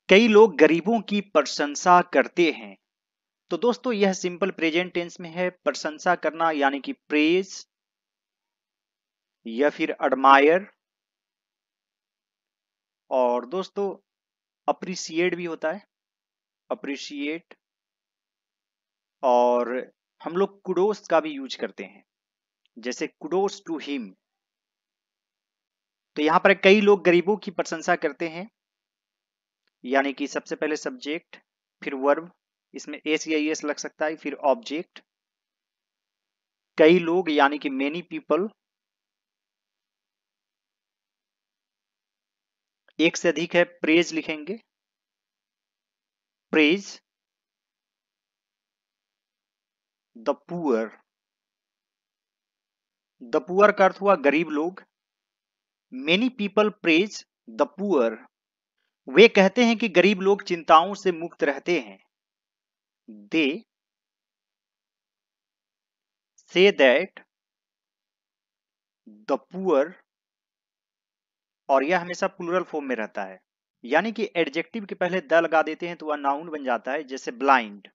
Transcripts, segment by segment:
कई लोग गरीबों की प्रशंसा करते हैं। तो दोस्तों यह सिंपल प्रेजेंट टेंस में है। प्रशंसा करना यानी कि प्रेज या फिर एडमायर, और दोस्तों अप्रिशिएट भी होता है, अप्रिशिएट। और हम लोग कुडोस का भी यूज करते हैं, जैसे कुडोस टू हिम। तो यहां पर कई लोग गरीबों की प्रशंसा करते हैं, यानी कि सबसे पहले सब्जेक्ट, फिर वर्ब, इसमें एस या एस लग सकता है, फिर ऑब्जेक्ट। कई लोग यानी कि मेनी पीपल, एक से अधिक है, प्रेज लिखेंगे, praise the poor. The poor का अर्थ हुआ गरीब लोग। Many people praise the poor. वे कहते हैं कि गरीब लोग चिंताओं से मुक्त रहते हैं। दे से दैट द पुअर, और यह हमेशा प्लूरल फॉर्म में रहता है, यानी कि एडजेक्टिव के पहले द लगा देते हैं तो वह नाउन बन जाता है। जैसे ब्लाइंड,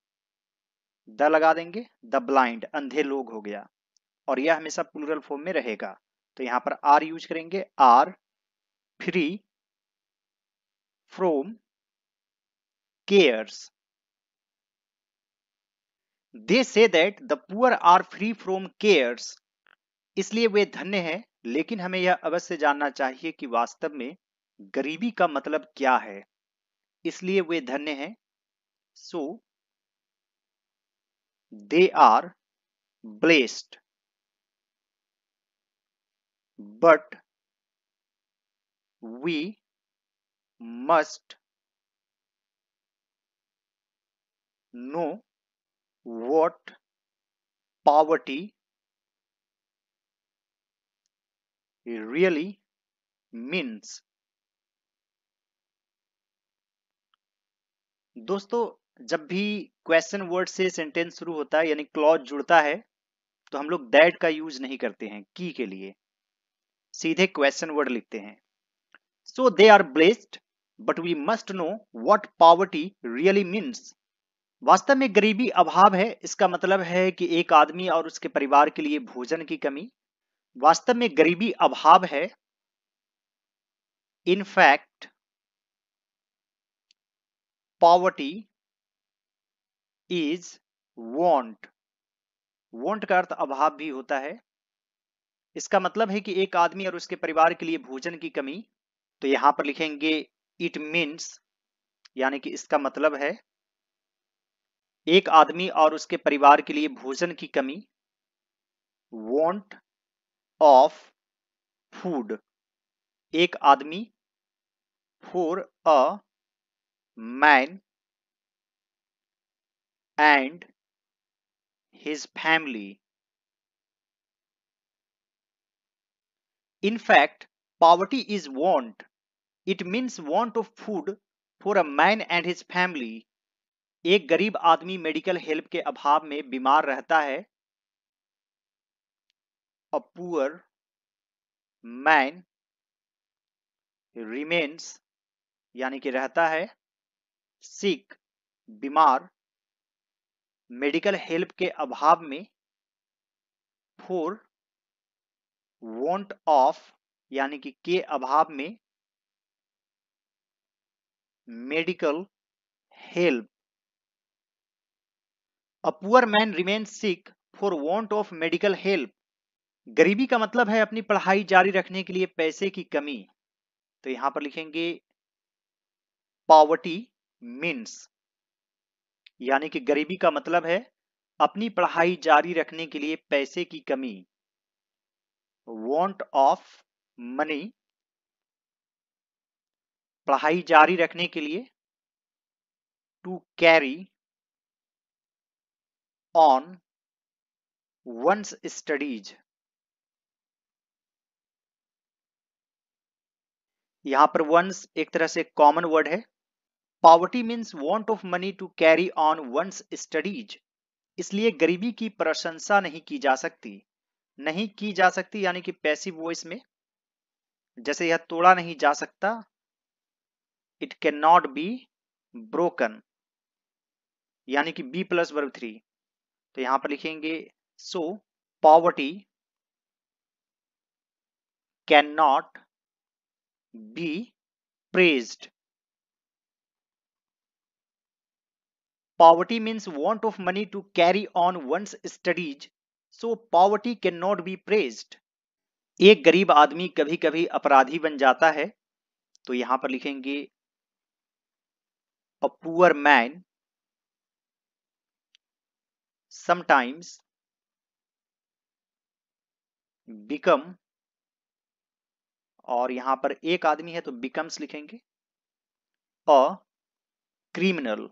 द लगा देंगे, द ब्लाइंड, अंधे लोग हो गया, और यह हमेशा प्लूरल फॉर्म में रहेगा। तो यहां पर आर यूज करेंगे, are free from cares. They say that the poor are free from cares, इसलिए वे धन्य हैं। लेकिन हमें यह अवश्य जानना चाहिए कि वास्तव में गरीबी का मतलब क्या है। इसलिए वे धन्य हैं, so they are blessed. But we must know what poverty really means। दोस्तों जब भी क्वेश्चन वर्ड से सेंटेंस शुरू होता है यानी क्लॉज जुड़ता है, तो हम लोग दैट का यूज नहीं करते हैं की के लिए, सीधे क्वेश्चन वर्ड लिखते हैं। So they are blessed but we must know what poverty really means. वास्तव में गरीबी अभाव है, इसका मतलब है कि एक आदमी और उसके परिवार के लिए भोजन की कमी। वास्तव में गरीबी अभाव है। In fact poverty is want. Want का अर्थ अभाव भी होता है। इसका मतलब है कि एक आदमी और उसके परिवार के लिए भोजन की कमी। तो यहां पर लिखेंगे इट मीन्स, यानी कि इसका मतलब है एक आदमी और उसके परिवार के लिए भोजन की कमी। वांट ऑफ फूड, एक आदमी, for a man and his family. In fact, poverty is want. It means want of food for a man and his family. एक गरीब आदमी मेडिकल हेल्प के अभाव में बीमार रहता है। A poor man remains, यानी कि रहता है, sick, बीमार, मेडिकल हेल्प के अभाव में, for want of, यानी कि के अभाव में, medical help. A poor man remains sick for want of medical help. गरीबी का मतलब है अपनी पढ़ाई जारी रखने के लिए पैसे की कमी। तो यहां पर लिखेंगे पॉवर्टी मीन्स, यानी कि गरीबी का मतलब है अपनी पढ़ाई जारी रखने के लिए पैसे की कमी। वांट ऑफ मनी, पढ़ाई जारी रखने के लिए, to carry on one's studies. यहां पर वंस एक तरह से कॉमन वर्ड है। Poverty means want of money to carry on one's studies, इसलिए गरीबी की प्रशंसा नहीं की जा सकती। नहीं की जा सकती यानी कि पैसिव वॉइस में, जैसे यह तोड़ा नहीं जा सकता, it can not be broken, यानी कि बी प्लस वर्ब 3। तो यहां पर लिखेंगे so poverty can not be praised. Poverty means want of money to carry on one's studies, so poverty cannot be praised. एक गरीब आदमी कभी कभी अपराधी बन जाता है, तो यहां पर लिखेंगे a poor man sometimes become, और यहां पर एक आदमी है तो becomes लिखेंगे, a criminal.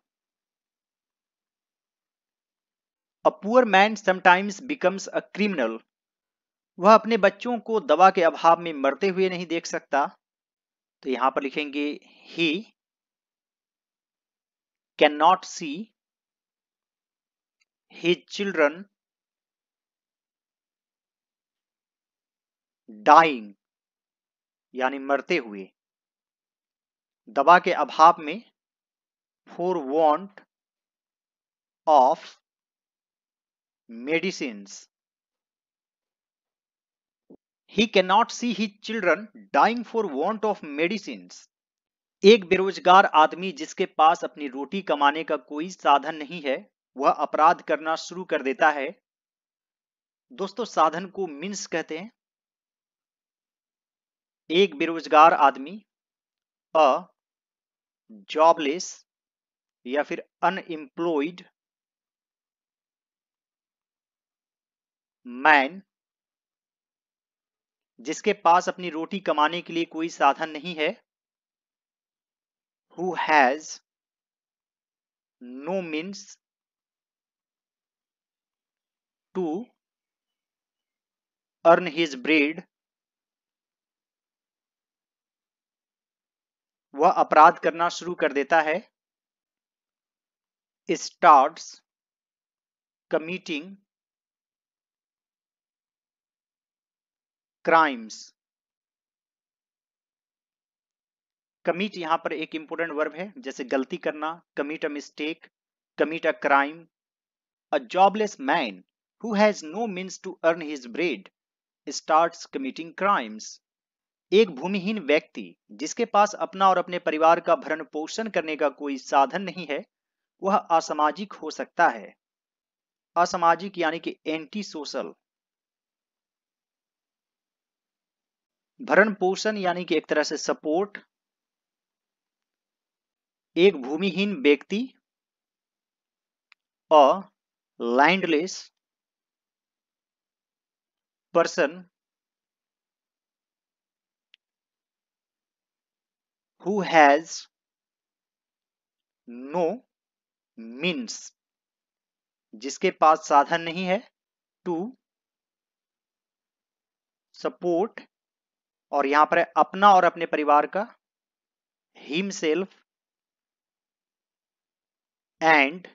A poor man sometimes becomes a criminal. वह अपने बच्चों को दवा के अभाव में मरते हुए नहीं देख सकता, तो यहां पर लिखेंगे he cannot see his children dying, यानी मरते हुए, दवा के अभाव में, for want of medicines. He cannot see his children dying for want of medicines. एक बेरोजगार आदमी जिसके पास अपनी रोटी कमाने का कोई साधन नहीं है, वह अपराध करना शुरू कर देता है। दोस्तों, साधन को मीन्स कहते हैं। एक बेरोजगार आदमी, अ जॉबलेस या फिर अनएम्प्लॉयड मैन, जिसके पास अपनी रोटी कमाने के लिए कोई साधन नहीं है, who has no means to earn his bread, वह अपराध करना शुरू कर देता है, starts committing crimes. कमिट यहां पर एक इंपोर्टेंट वर्ब है, जैसे गलती करना, commit a mistake, commit a crime. A jobless man who has no means to earn his bread starts committing crimes. एक भूमिहीन व्यक्ति जिसके पास अपना और अपने परिवार का भरण पोषण करने का कोई साधन नहीं है, वह असामाजिक हो सकता है। असामाजिक यानी कि एंटी सोशल। भरण पोषण यानी कि एक तरह से सपोर्ट। एक भूमिहीन व्यक्ति, a landless person who has no means, जिसके पास साधन नहीं है, टू सपोर्ट, और यहां पर है अपना और अपने परिवार का, हिमसेल्फ एंड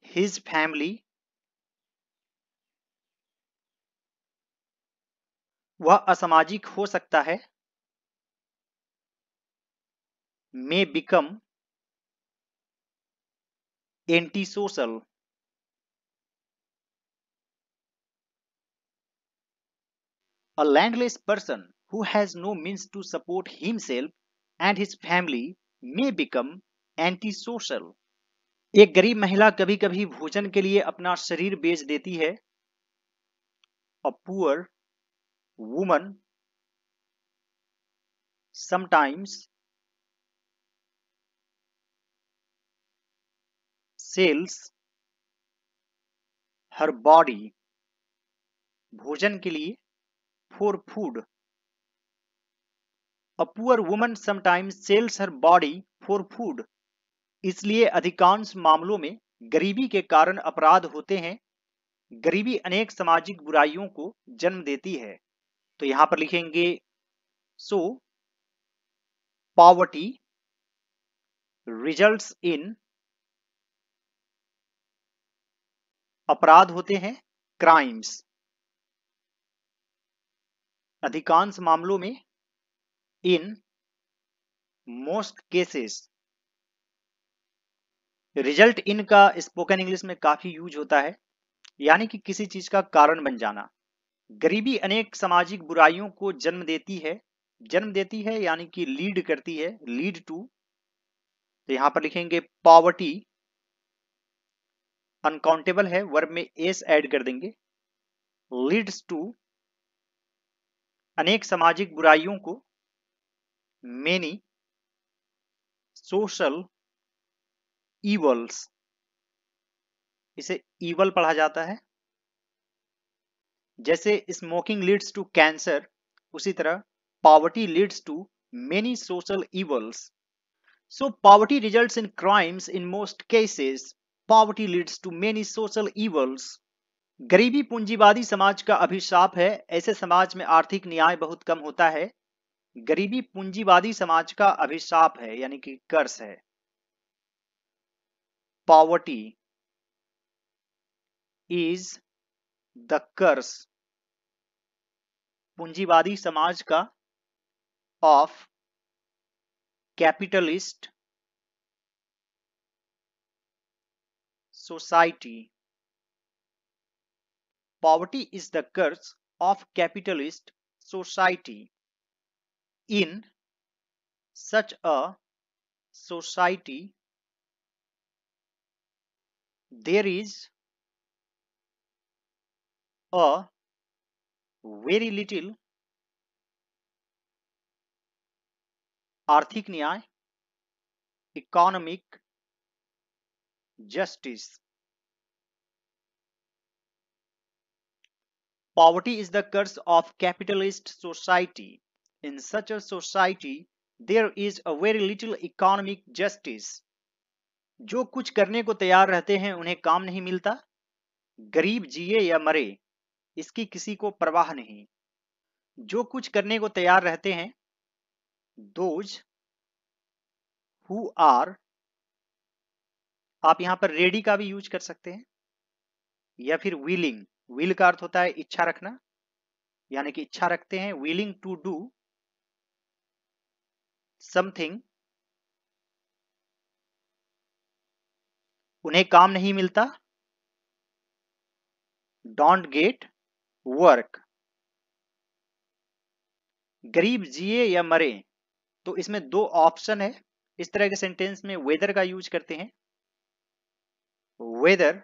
हिज फैमिली, वह असामाजिक हो सकता है, may become anti social. A landless person who has no means to support himself and his family may become antisocial. एक गरीब महिला कभी कभी भोजन के लिए अपना शरीर बेच देती है। A poor woman sometimes sells her body, भोजन के लिए, for food. A poor woman sometimes sells her body for food. इसलिए अधिकांश मामलों में गरीबी के कारण अपराध होते हैं। गरीबी अनेक सामाजिक बुराइयों को जन्म देती है। तो यहां पर लिखेंगे सो पॉवर्टी रिजल्ट्स इन, अपराध होते हैं, क्राइम्स। अधिकांश मामलों में, in most cases, result in का स्पोकन इंग्लिश में काफी यूज होता है, यानी कि किसी चीज का कारण बन जाना। गरीबी अनेक सामाजिक बुराइयों को जन्म देती है यानी कि लीड करती है, लीड टू। तो यहां पर लिखेंगे पॉवर्टी, अनकाउंटेबल है, वर्ब में एस ऐड कर देंगे, लीड्स टू अनेक सामाजिक बुराइयों को, मेनी सोशल ईवल्स, इसे ईवल पढ़ा जाता है। जैसे स्मोकिंग लीड्स टू कैंसर, उसी तरह poverty leads to many social evils. So poverty results in crimes in most cases. Poverty leads to many social evils. गरीबी पूंजीवादी समाज का अभिशाप है, ऐसे समाज में आर्थिक न्याय बहुत कम होता है। गरीबी पूंजीवादी समाज का अभिशाप है यानी कि कर्स है। Poverty is the curse, पूंजीवादी समाज का, of capitalist society. Poverty is the curse of capitalist society. In such a society, there is a very little आर्थिक न्याय, economic justice. Poverty is the curse of capitalist society. In such a society, there is a very little economic justice. जो कुछ करने को तैयार रहते हैं उन्हें काम नहीं मिलता। गरीब जिए या मरे, इसकी किसी को परवाह नहीं। जो कुछ करने को तैयार रहते हैं, those who are, आप यहां पर रेडी का भी यूज कर सकते हैं, या फिर विलिंग। विल का अर्थ होता है इच्छा रखना, यानी कि इच्छा रखते हैं, विलिंग टू डू समथिंग, उन्हें काम नहीं मिलता, डोंट गेट वर्क। गरीब जिए या मरे, तो इसमें दो ऑप्शन है। इस तरह के सेंटेंस में वेदर का यूज करते हैं। वेदर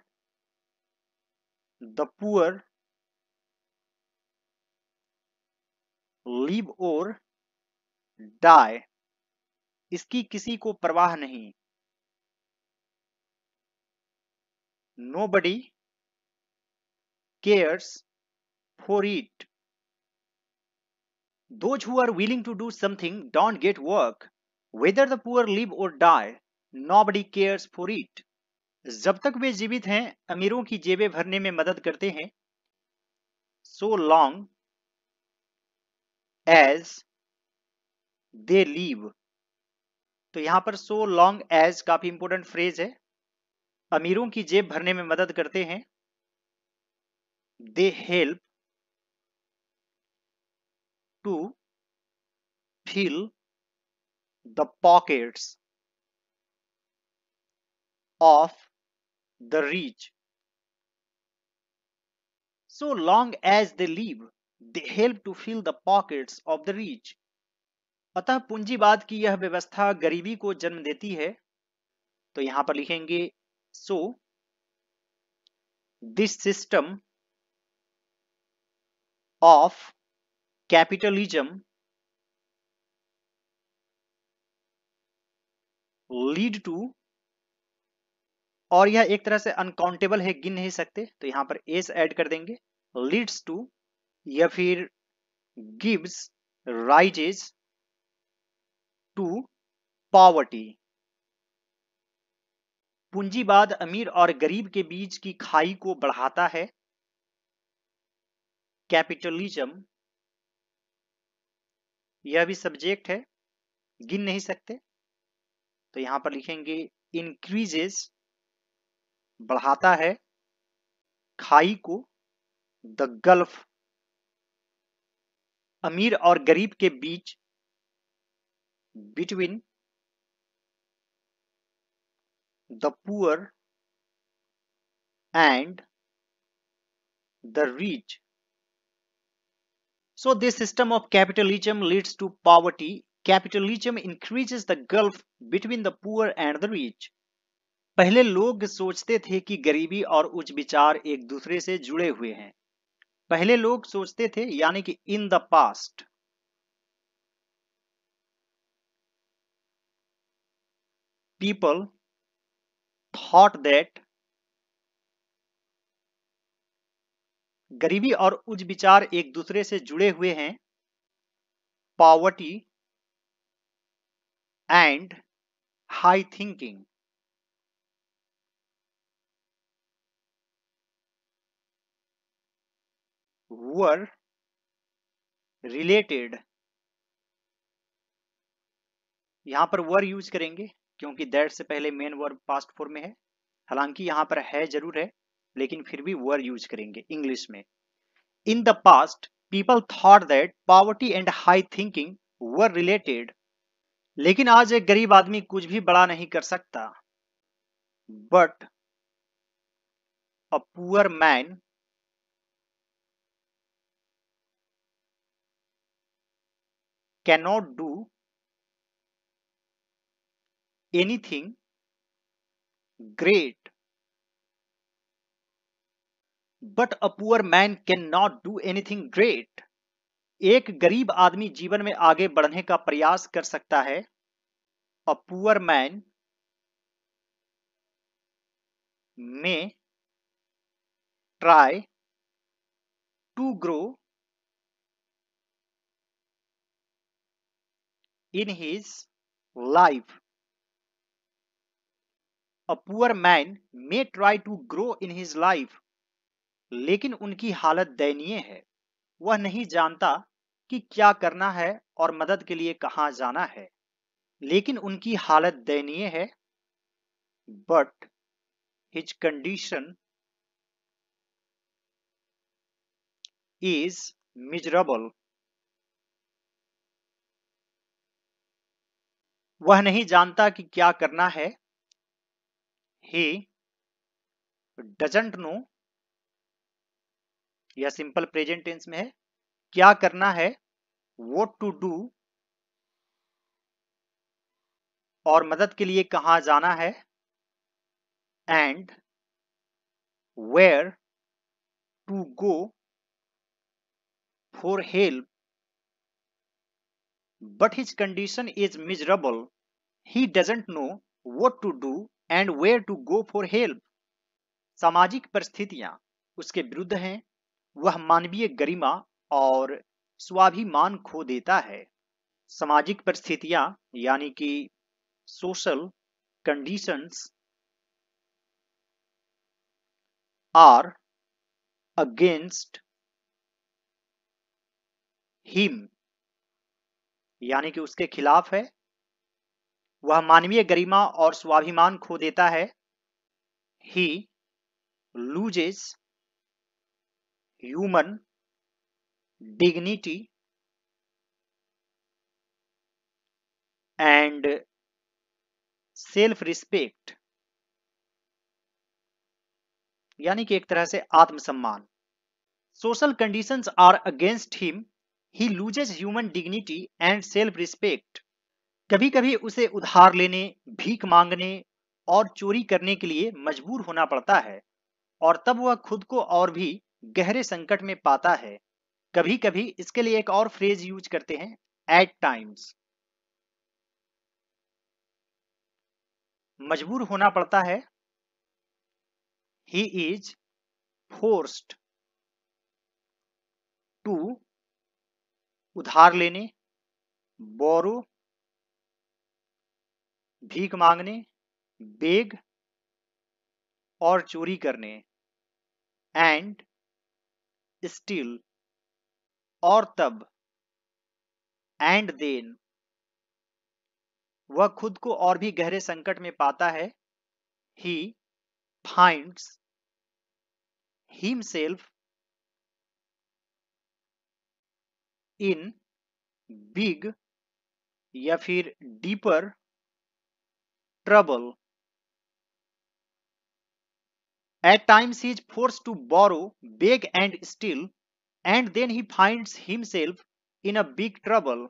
द पुअर लिव और डाई, इसकी किसी को परवाह नहीं। Nobody cares for it. Those who are willing to do something don't get work. Whether the poor live or die, nobody cares for it. जब तक वे जीवित हैं, अमीरों की जेबें भरने में मदद करते हैं। So long as they live. तो यहां पर so long as काफी इंपोर्टेंट फ्रेज है। अमीरों की जेब भरने में मदद करते हैं। They help to fill the pockets of the rich. So long as they live, they help to fill the pockets of the rich. अतः पूंजीवाद की यह व्यवस्था गरीबी को जन्म देती है। तो यहां पर लिखेंगे so this system of capitalism lead to, और यह एक तरह से अनकाउंटेबल है, गिन नहीं सकते, तो यहां पर एस ऐड कर देंगे, लीड्स टू, या फिर गिव्स राइजेस टू पॉवर्टी। पूंजीवाद अमीर और गरीब के बीच की खाई को बढ़ाता है। कैपिटलिज्म, यह भी सब्जेक्ट है, गिन नहीं सकते, तो यहां पर लिखेंगे इंक्रीजेस, बढ़ाता है खाई को, द गल्फ, अमीर और गरीब के बीच, between the poor and the rich. So this system of capitalism leads to poverty. Capitalism increases the gulf between the poor and the rich. पहले लोग सोचते थे कि गरीबी और उच्च विचार एक दूसरे से जुड़े हुए हैं। पहले लोग सोचते थे यानी कि in the past people thought that गरीबी और उच्च विचार एक दूसरे से जुड़े हुए हैं। Poverty and high thinking were related. यहां पर वर यूज करेंगे क्योंकि दैट से पहले मेन वर्ब पास्ट फॉर्म में है। हालांकि यहां पर है जरूर है, लेकिन फिर भी वर यूज करेंगे इंग्लिश में। In the past people thought that poverty and high thinking were related. लेकिन आज एक गरीब आदमी कुछ भी बड़ा नहीं कर सकता। But a poor man cannot do anything great. But a poor man can not do anything great. एक गरीब आदमी जीवन में आगे बढ़ने का प्रयास कर सकता है। A poor man may try to grow in his life. A poor man may try to grow in his life. लेकिन उनकी हालत दयनीय है। वह नहीं जानता कि क्या करना है और मदद के लिए कहां जाना है। लेकिन उनकी हालत दयनीय है। But his condition is miserable. वह नहीं जानता कि क्या करना है। ही डजंट नो, यह सिंपल प्रेजेंट टेंस में है। क्या करना है, व्हाट टू डू, और मदद के लिए कहां जाना है, and where to go for help. But his condition is miserable. He doesn't know what to do and where to go for help. सामाजिक परिस्थितियां उसके विरुद्ध हैं। वह मानवीय गरिमा और स्वाभिमान खो देता है। सामाजिक परिस्थितियां यानी कि social conditions are against him, यानी कि उसके खिलाफ है। वह मानवीय गरिमा और स्वाभिमान खो देता है। He loses human dignity and self respect, यानी कि एक तरह से आत्मसम्मान। Social conditions are against him, he loses human dignity and self respect. कभी कभी उसे उधार लेने, भीख मांगने और चोरी करने के लिए मजबूर होना पड़ता है, और तब वह खुद को और भी गहरे संकट में पाता है। कभी कभी इसके लिए एक और फ्रेज यूज करते हैं, एट टाइम्स। मजबूर होना पड़ता है। ही इज फोर्स्ड टू, उधार लेने, बोरो, भीख मांगने, बेग, और चोरी करने, एंड स्टील, और तब, एंड देन, वह खुद को और भी गहरे संकट में पाता है। He finds himself in big या फिर deeper trouble. At times he is forced to borrow, beg and steal, and then he finds himself in a big trouble.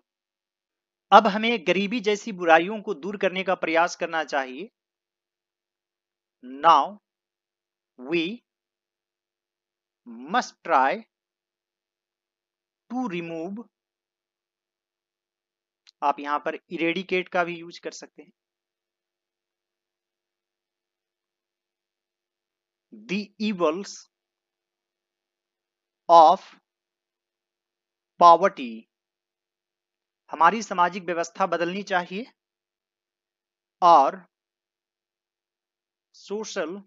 अब हमें गरीबी जैसी बुराइयों को दूर करने का प्रयास करना चाहिए. Now we must try to remove, आप यहां पर इरेडिकेट का भी यूज कर सकते हैं, the evils of poverty. हमारी सामाजिक व्यवस्था बदलनी चाहिए और social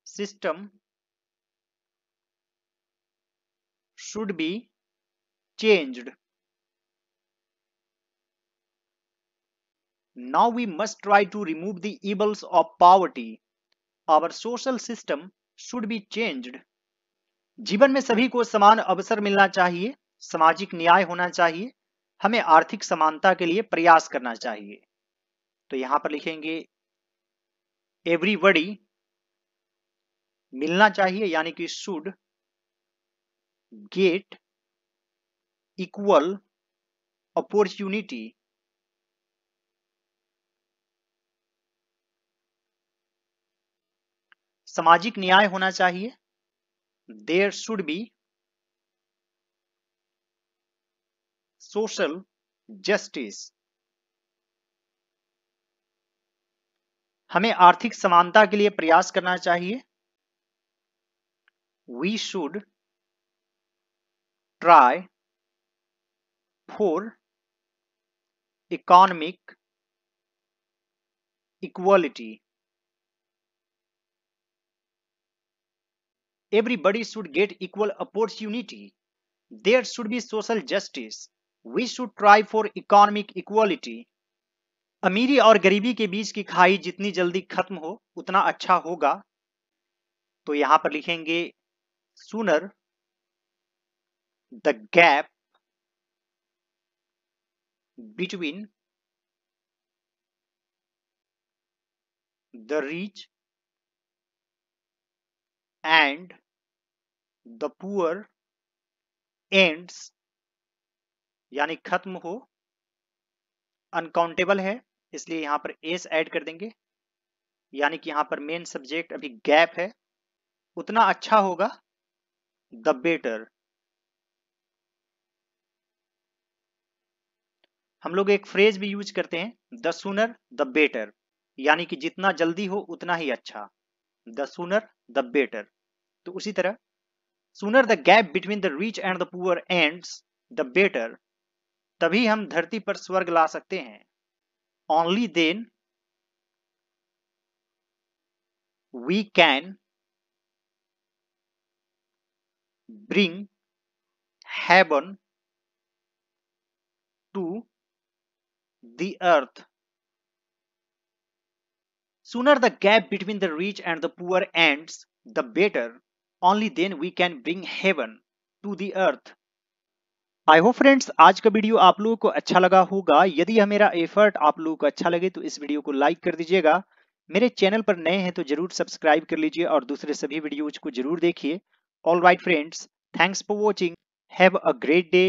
system should be changed. Now we must try to remove the evils of poverty. Our social system should be changed. जीवन में सभी को समान अवसर मिलना चाहिए, सामाजिक न्याय होना चाहिए, हमें आर्थिक समानता के लिए प्रयास करना चाहिए. तो यहां पर लिखेंगे एवरीबॉडी मिलना चाहिए, यानी कि शुड गेट इक्वल अपॉर्चुनिटी. सामाजिक न्याय होना चाहिए, there should be social justice. हमें आर्थिक समानता के लिए प्रयास करना चाहिए, we should try for economic equality. Everybody should get equal opportunity. There should be social justice. We should try for economic equality. अमीरी और गरीबी के बीच की खाई जितनी जल्दी खत्म हो उतना अच्छा होगा. तो यहां पर लिखेंगे sooner the gap between the rich and the poor ends, यानी खत्म हो. अनकाउंटेबल है इसलिए यहां पर एस ऐड कर देंगे, यानी कि यहां पर मेन सब्जेक्ट अभी गैप है, उतना अच्छा होगा, द बेटर. हम लोग एक फ्रेज भी यूज करते हैं, द सूनर द बेटर, यानी कि जितना जल्दी हो उतना ही अच्छा, द सूनर द बेटर. तो उसी तरह sooner the gap between the rich and the poor ends the better, तभी हम धरती पर स्वर्ग ला सकते हैं. Only then we can bring heaven to the earth. Sooner the gap between the rich and the poor ends, the better. Only then we can bring heaven to the earth. I hope friends आज का video आप लोगों को अच्छा लगा होगा. यदि यह मेरा एफर्ट आप लोगों को अच्छा लगे तो इस वीडियो को लाइक कर दीजिएगा. मेरे चैनल पर नए हैं तो जरूर सब्सक्राइब कर लीजिए और दूसरे सभी वीडियोज को जरूर देखिए. All right friends, thanks for watching. Have a great day.